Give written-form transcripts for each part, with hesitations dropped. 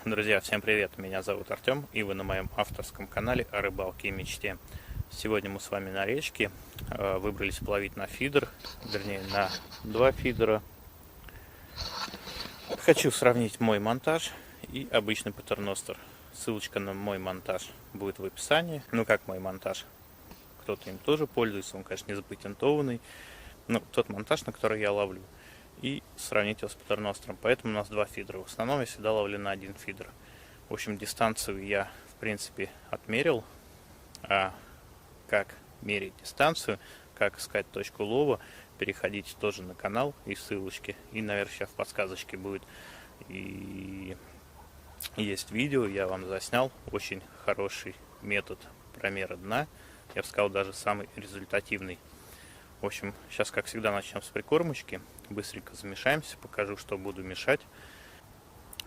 Друзья, всем привет! Меня зовут Артем, и вы на моем авторском канале о рыбалке и мечте. Сегодня мы с вами на речке, выбрались половить на фидер, вернее на два фидера. Хочу сравнить мой монтаж и обычный патерностер. Ссылочка на мой монтаж будет в описании. Ну как мой монтаж? Кто-то им тоже пользуется, он, конечно, не запатентованный. Но тот монтаж, на который я ловлю. И сравнить его с патерностером. Поэтому у нас два фидера. В основном я всегда ловлю на один фидер. В общем, дистанцию я, в принципе, отмерил. А как мерить дистанцию, как искать точку лова, переходите тоже на канал и ссылочки. И, наверное, сейчас в подсказочке будет. И есть видео, я вам заснял. Очень хороший метод промера дна. Я бы сказал, даже самый результативный. В общем, сейчас, как всегда, начнем с прикормочки. Быстренько замешаемся, покажу, что буду мешать.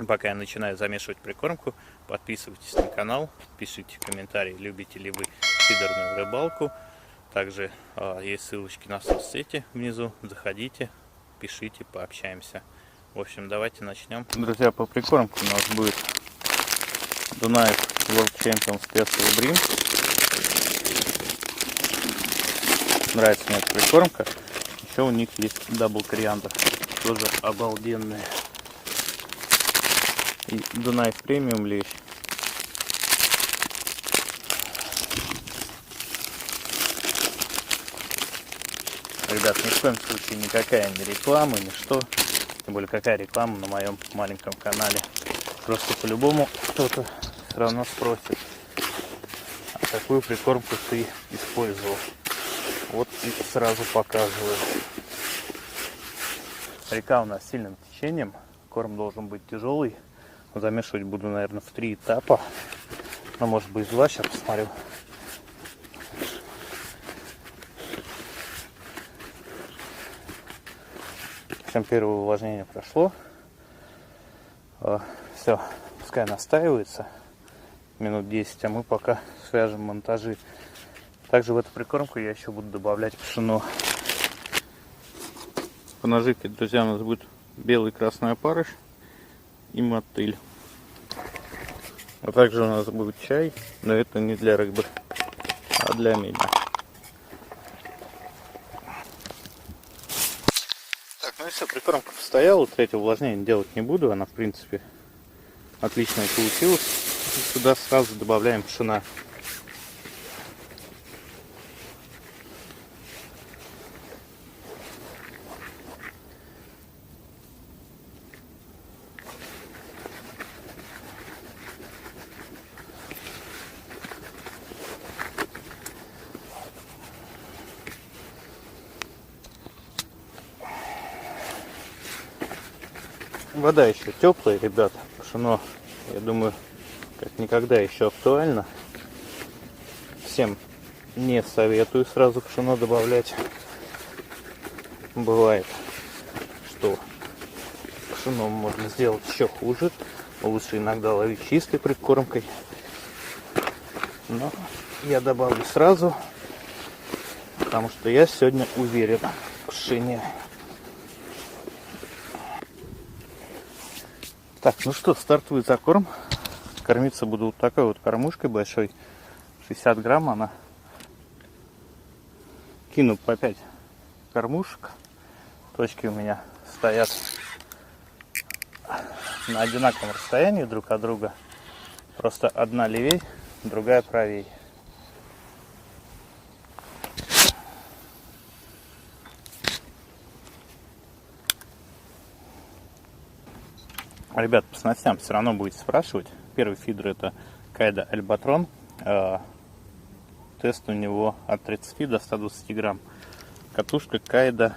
Пока я начинаю замешивать прикормку, подписывайтесь на канал, пишите комментарии, любите ли вы фидерную рыбалку. Также есть ссылочки на соцсети внизу, заходите, пишите, пообщаемся. В общем, давайте начнем. Друзья, по прикормке у нас будет Дунаев World Champion Special Bream. Нравится мне эта прикормка. Еще у них есть дабл кориандр, тоже обалденные. И Дунаев премиум лещ. Ребят, ни в коем случае никакая не реклама, ни что. Тем более какая реклама на моем маленьком канале. Просто по-любому кто-то все равно спросит, а какую прикормку ты использовал. Вот и сразу показываю. Река у нас с сильным течением. Корм должен быть тяжелый. Замешивать буду, наверное, в 3 этапа. Ну, может быть, 2. Сейчас посмотрю. В общем, первое увлажнение прошло. Все, пускай настаивается. Минут 10, а мы пока свяжем монтажи. Также в эту прикормку я еще буду добавлять пшено. По наживке, друзья, у нас будет белый красный опарыш и мотыль. А также у нас будет чай, но это не для рыбы, а для меня. Так, ну и все, прикормка постояла. Третье увлажнение делать не буду, она в принципе отличная получилась. И сюда сразу добавляем пшена. Вода еще теплая, ребят. Пшено, я думаю, как никогда еще актуально. Всем не советую сразу пшено добавлять. Бывает, что пшено можно сделать еще хуже. Лучше иногда ловить чистой прикормкой. Но я добавлю сразу, потому что я сегодня уверен в пшене. Так, ну что, стартовый закорм. Кормиться буду вот такой вот кормушкой большой. 60 грамм она. Кину по 5 кормушек. Точки у меня стоят на одинаковом расстоянии друг от друга. Просто одна левей, другая правей. Ребят, по снастям все равно будете спрашивать. Первый фидер это Кайда Альбатрон. Тест у него от 30 до 120 грамм. Катушка Кайда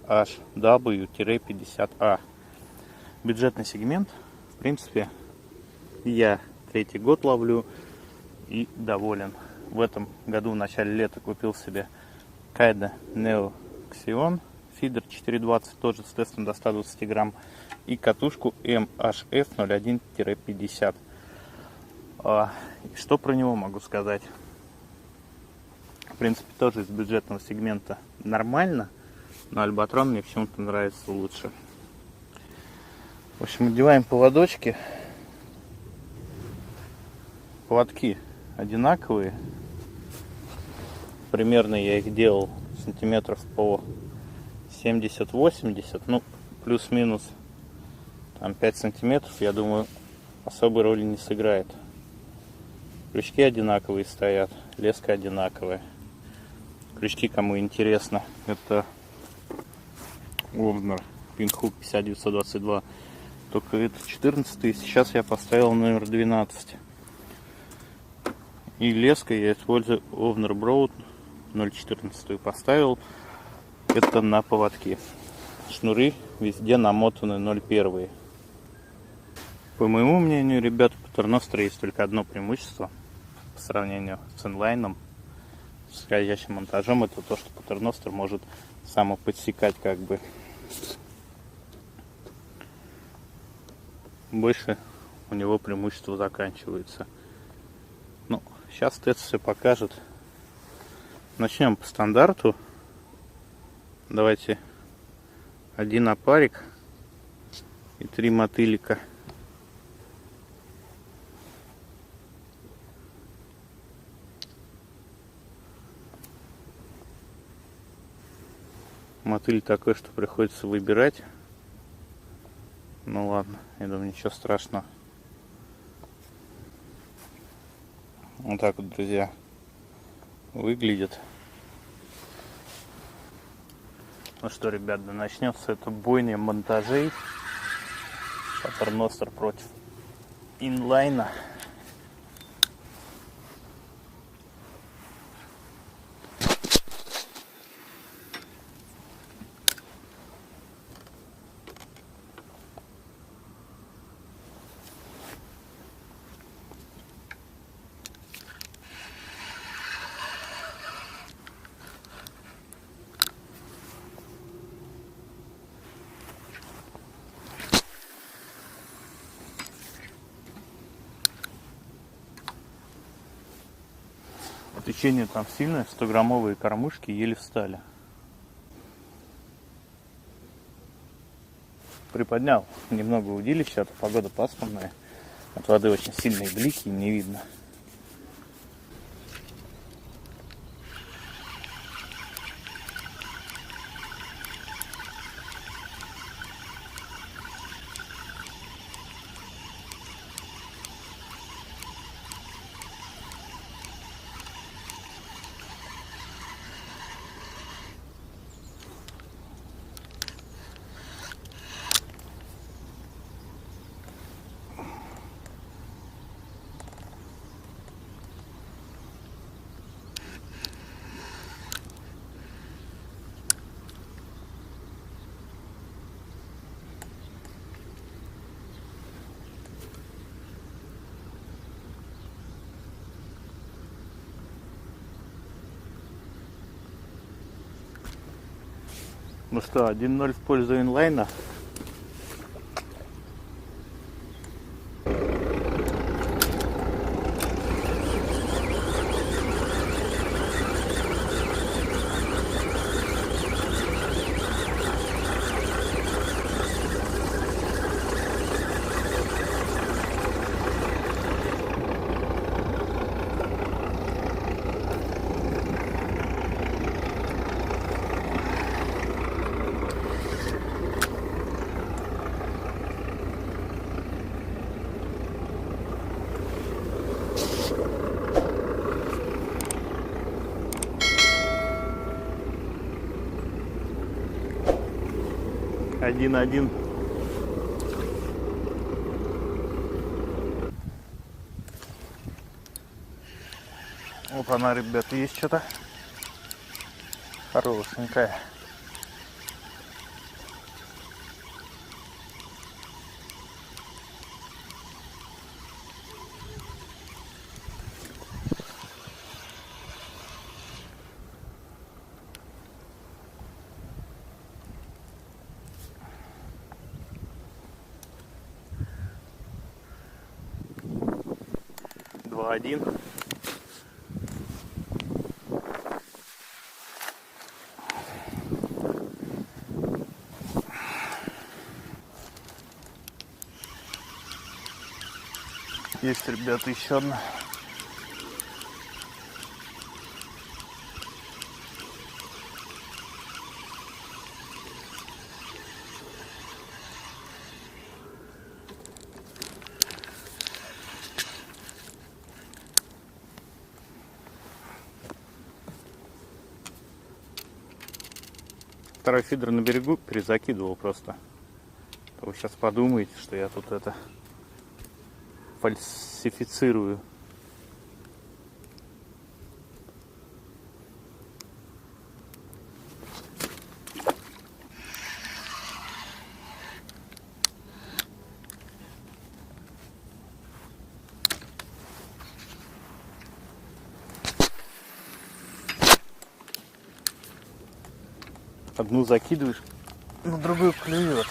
HW-50A. Бюджетный сегмент. В принципе, я 3-й год ловлю и доволен. В этом году в начале лета купил себе Кайда Neo Xion. Фидер 420, тоже с тестом до 120 грамм. И катушку MHF-01-50. Что про него могу сказать? В принципе, тоже из бюджетного сегмента нормально, но Альбатрон мне почему-то нравится лучше. В общем, одеваем поводочки. поводки одинаковые. Примерно я их делал сантиметров по 70-80, ну, плюс-минус там 5 сантиметров, я думаю, особой роли не сыграет. Крючки одинаковые стоят, леска одинаковая. Крючки, кому интересно, это Овнер Пинхук 50922, только это 14, сейчас я поставил номер 12. И леской я использую Овнер Broad 0,14 поставил. Это на поводке. Шнуры везде намотаны 0,1. По моему мнению, ребят, у патерностера есть только одно преимущество по сравнению с инлайном, с скользящим монтажом. Это то, что патерностер может самоподсекать как бы. Больше у него преимущества заканчиваются. Ну, сейчас тест все покажет. Начнем по стандарту. Давайте один опарик и 3 мотылика. Мотыль такой, что приходится выбирать. Ну ладно, я думаю, ничего страшного. Вот так вот, друзья, выглядит. Ну что, ребят, да начнется это бойня монтажей. Патерностер против инлайна. Течение там сильное, 100-граммовые кормушки еле встали. Приподнял немного удилища, а то погода пасмурная. От воды очень сильные блики, не видно. Ну что, 1-0 в пользу инлайна. Один. Опа-на, ребята, есть что-то хорошенькое. Один. Есть, ребята, еще одна второй фидер на берегу перезакидывал просто. А вы сейчас подумаете, что я тут это фальсифицирую. Одну закидываешь, на другую клюет.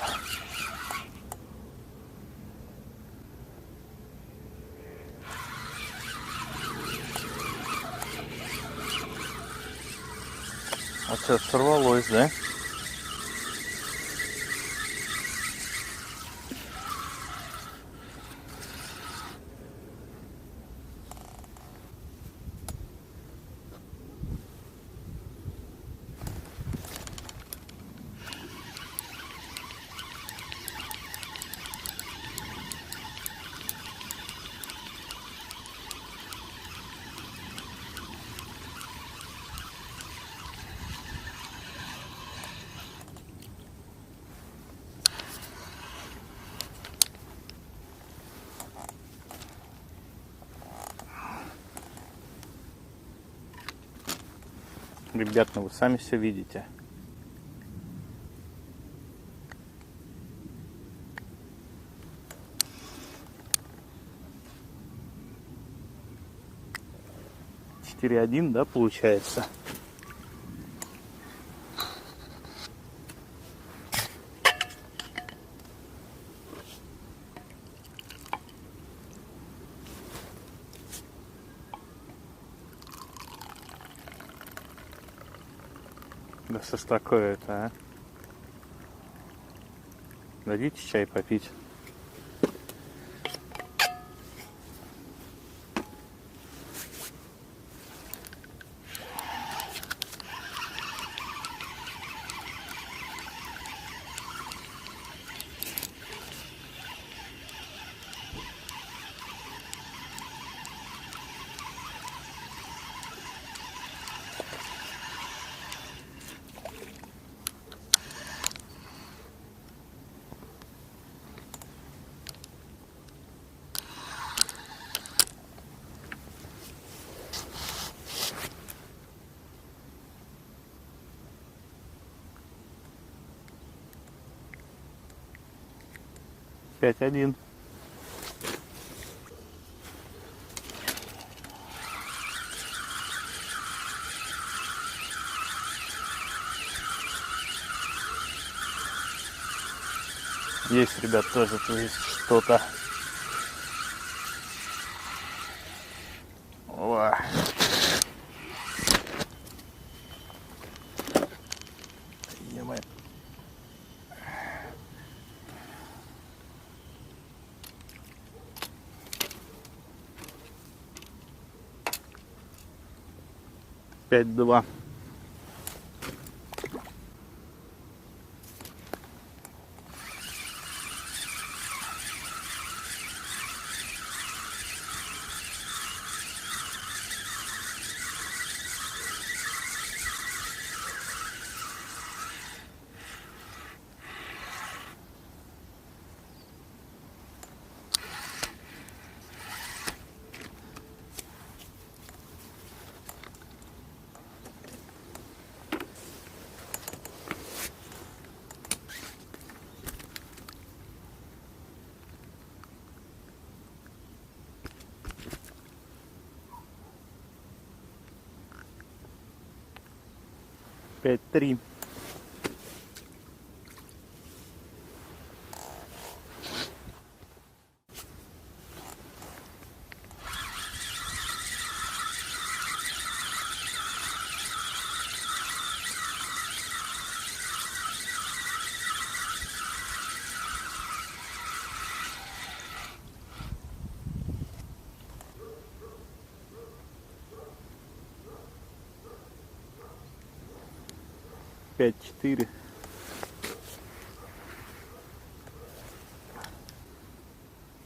Вот сейчас сорвалось, да? Ребят, ну вы сами все видите. Четыре один, да, получается? Да что ж такое-то, а? Дадите чай попить? Пять один. Есть, ребят, тоже то есть что-то. О. Е-мое. Пять два. Пять три. Пять четыре.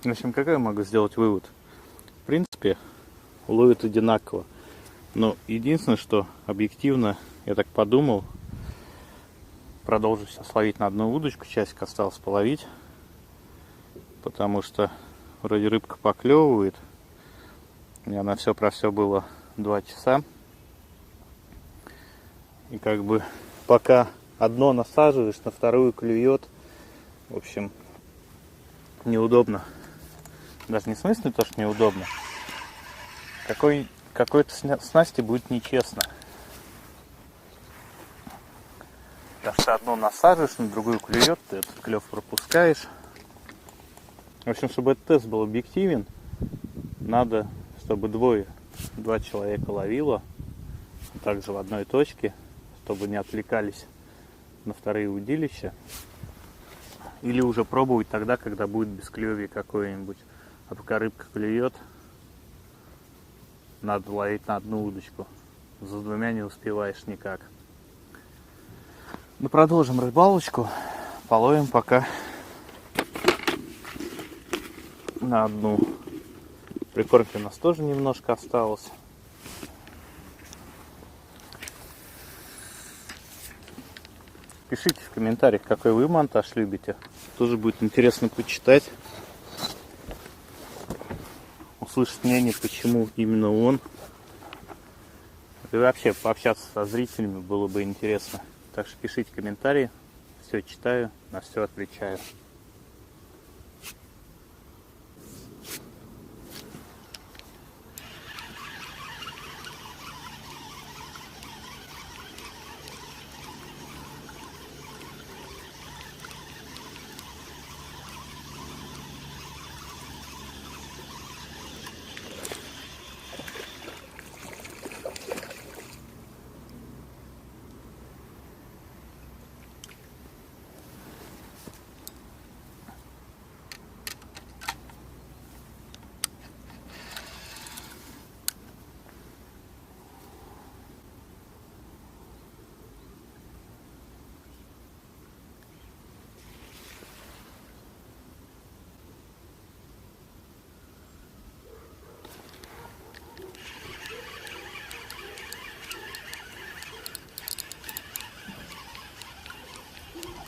В общем, какой я могу сделать вывод? В принципе, ловят одинаково. Но единственное, что объективно, я так подумал, продолжу сейчас ловить на одну удочку. Часик осталось половить. Потому что вроде рыбка поклевывает. У меня на все про все было 2 часа. И как бы пока одно насаживаешь, на вторую клюет. В общем, неудобно. Даже не в смысле то, что неудобно. Какой-то снасти будет нечестно. Потому что одну насаживаешь, на другую клюет, ты этот клев пропускаешь. В общем, чтобы этот тест был объективен, надо, чтобы два человека ловило, также в одной точке, чтобы не отвлекались на вторые удилища. Или уже пробовать тогда, когда будет бесклевье какое-нибудь. А пока рыбка клюет, надо ловить на одну удочку. За 2 не успеваешь никак. Ну, продолжим рыбалочку. Половим пока на одну. Прикормки у нас тоже немножко осталось. Пишите в комментариях, какой вы монтаж любите. Тоже будет интересно почитать. Услышать мнение, почему именно он. И вообще пообщаться со зрителями было бы интересно. Так что пишите комментарии. Все читаю, на все отвечаю.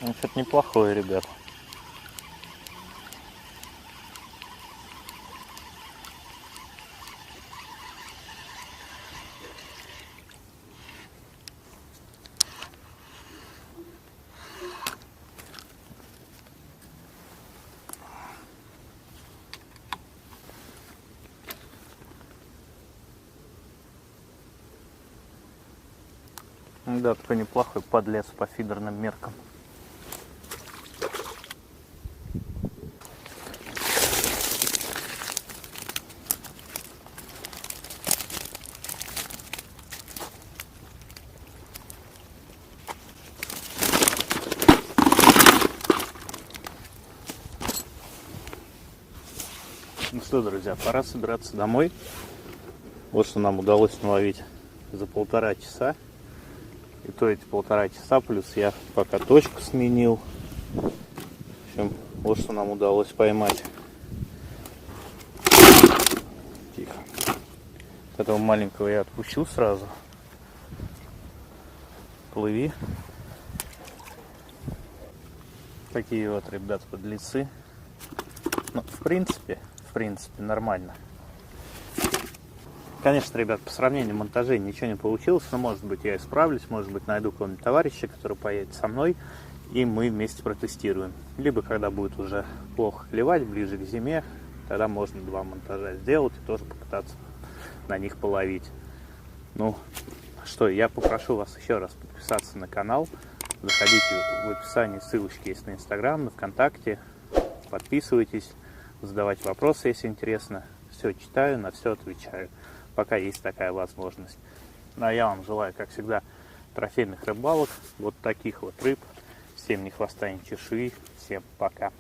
Ну, что-то неплохое, ребят. Да, такой неплохой подлец по фидерным меркам. Ну что, друзья, пора собираться домой. Вот что нам удалось наловить за 1,5 часа. И то эти 1,5 часа, плюс я пока точку сменил. В общем, вот что нам удалось поймать. Тихо. Этого маленького я отпущу сразу. Плыви. Такие вот, ребят, подлецы. Ну, в принципе, нормально. Конечно, ребят, по сравнению монтажей ничего не получилось, но может быть я исправлюсь, может быть найду какого-нибудь товарища, который поедет со мной, и мы вместе протестируем. Либо когда будет уже плохо клевать, ближе к зиме, тогда можно 2 монтажа сделать и тоже попытаться на них половить. Ну что, я попрошу вас еще раз подписаться на канал. Заходите в описании, ссылочки есть на Инстаграм, на ВКонтакте. Подписывайтесь, задавайте вопросы, если интересно. Все читаю, на все отвечаю, пока есть такая возможность. Ну, а я вам желаю, как всегда, трофейных рыбалок, вот таких вот рыб. Всем ни хвоста, ни чешуи. Всем пока.